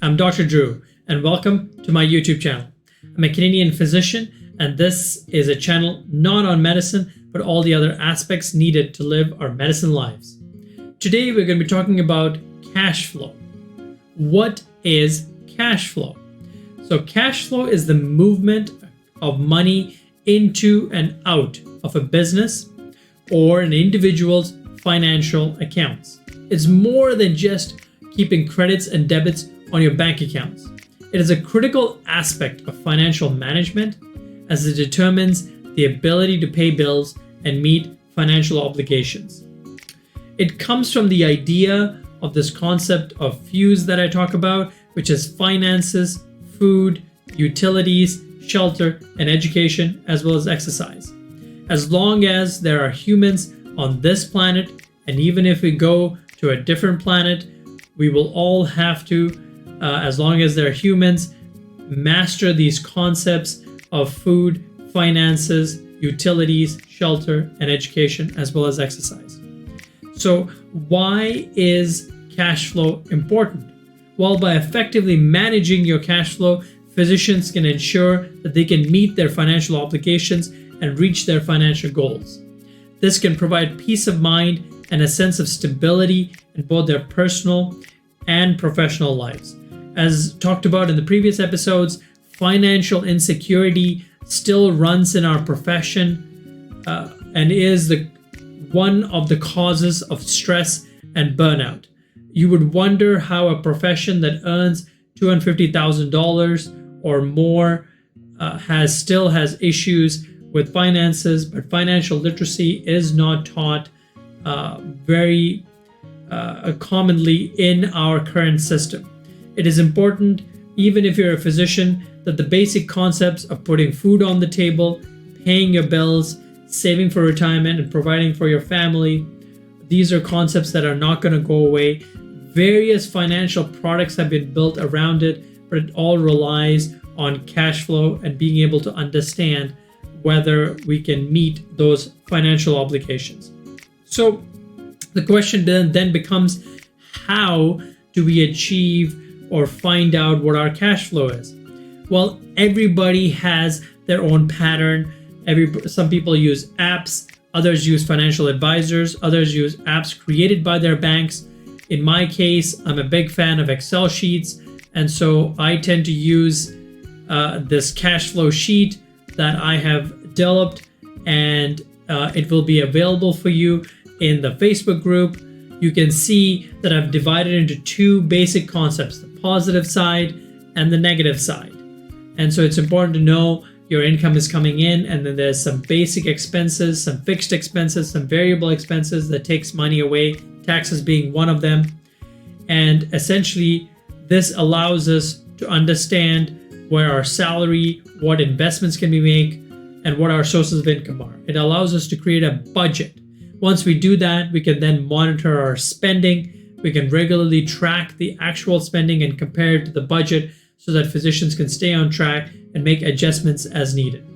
I'm Dr. Druv, and welcome to my YouTube channel. I'm a Canadian physician, and this is a channel not on medicine, but all the other aspects needed to live our medicine lives. Today, we're going to be talking about cash flow. What is cash flow? So cash flow is the movement of money into and out of a business or an individual's financial accounts. It's more than just keeping credits and debits on your bank accounts. It is a critical aspect of financial management as it determines the ability to pay bills and meet financial obligations. It comes from the idea of this concept of FUSE that I talk about, which is finances, food, utilities, shelter, and education, as well as exercise. As long as there are humans on this planet, and even if we go to a different planet, we will all have to, as long as there are humans, master these concepts of food, finances, utilities, shelter, and education, as well as exercise. So why is cash flow important? Well, by effectively managing your cash flow, physicians can ensure that they can meet their financial obligations and reach their financial goals. This can provide peace of mind and a sense of stability in both their personal and professional lives. As talked about in the previous episodes, financial insecurity still runs in our profession and is one of the causes of stress and burnout. You would wonder how a profession that earns $250,000 or more still has issues with finances, but financial literacy is not taught very commonly in our current system. It is important, even if you're a physician, that the basic concepts of putting food on the table, paying your bills, saving for retirement, and providing for your family, these are concepts that are not going to go away. Various financial products have been built around it, but it all relies on cash flow and being able to understand whether we can meet those financial obligations. So the question then becomes, how do we achieve or find out what our cash flow is? Well, everybody has their own pattern. Some people use apps, others use financial advisors, others use apps created by their banks. In my case, I'm a big fan of Excel sheets, and so I tend to use this cash flow sheet that I have developed, and it will be available for you in the Facebook group. You can see that I've divided into two basic concepts, the positive side and the negative side. And so it's important to know your income is coming in, and then there's some basic expenses, some fixed expenses, some variable expenses that takes money away, taxes being one of them. And essentially, this allows us to understand where our salary, what investments can we make, and what our sources of income are. It allows us to create a budget. Once we do that, we can then monitor our spending. We can regularly track the actual spending and compare it to the budget so that physicians can stay on track and make adjustments as needed.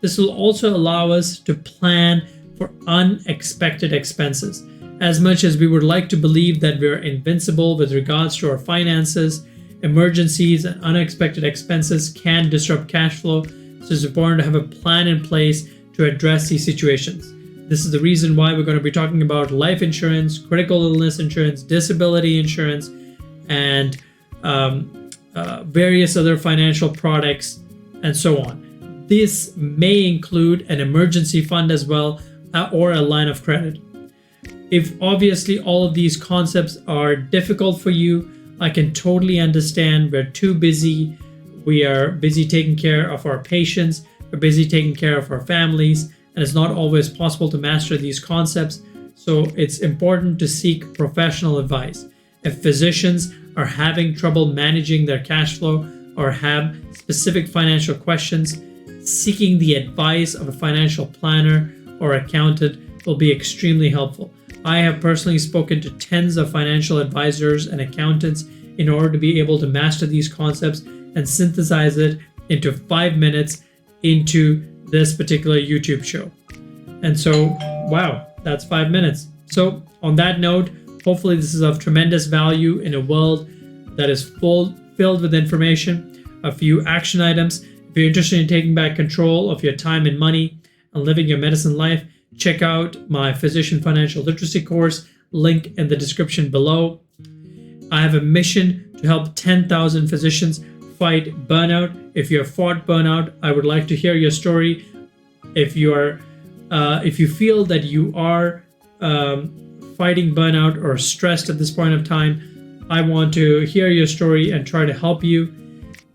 This will also allow us to plan for unexpected expenses. As much as we would like to believe that we're invincible with regards to our finances, emergencies and unexpected expenses can disrupt cash flow, so it's important to have a plan in place to address these situations. This is the reason why we're going to be talking about life insurance, critical illness insurance, disability insurance, and various other financial products, and so on. This may include an emergency fund as well, or a line of credit. If obviously all of these concepts are difficult for you, I can totally understand. We're too busy. We are busy taking care of our patients. We're busy taking care of our families, and it's not always possible to master these concepts. So it's important to seek professional advice. If physicians are having trouble managing their cash flow or have specific financial questions, seeking the advice of a financial planner or accountant will be extremely helpful. I have personally spoken to tens of financial advisors and accountants in order to be able to master these concepts and synthesize it into 5 minutes into this particular YouTube show. And so, wow, that's 5 minutes. So on that note, hopefully this is of tremendous value in a world that is full filled with information, a few action items. If you're interested in taking back control of your time and money and living your medicine life, check out my Physician Financial Literacy course, link in the description below. I have a mission to help 10,000 physicians fight burnout. If you have fought burnout, I would like to hear your story. If you feel that you are fighting burnout or stressed at this point of time, I want to hear your story and try to help you.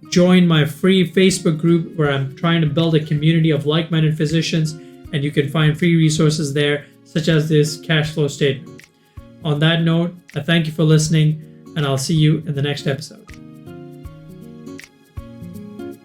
Join my free Facebook group where I'm trying to build a community of like-minded physicians, and you can find free resources there, such as this cash flow statement. On that note, I thank you for listening, and I'll see you in the next episode.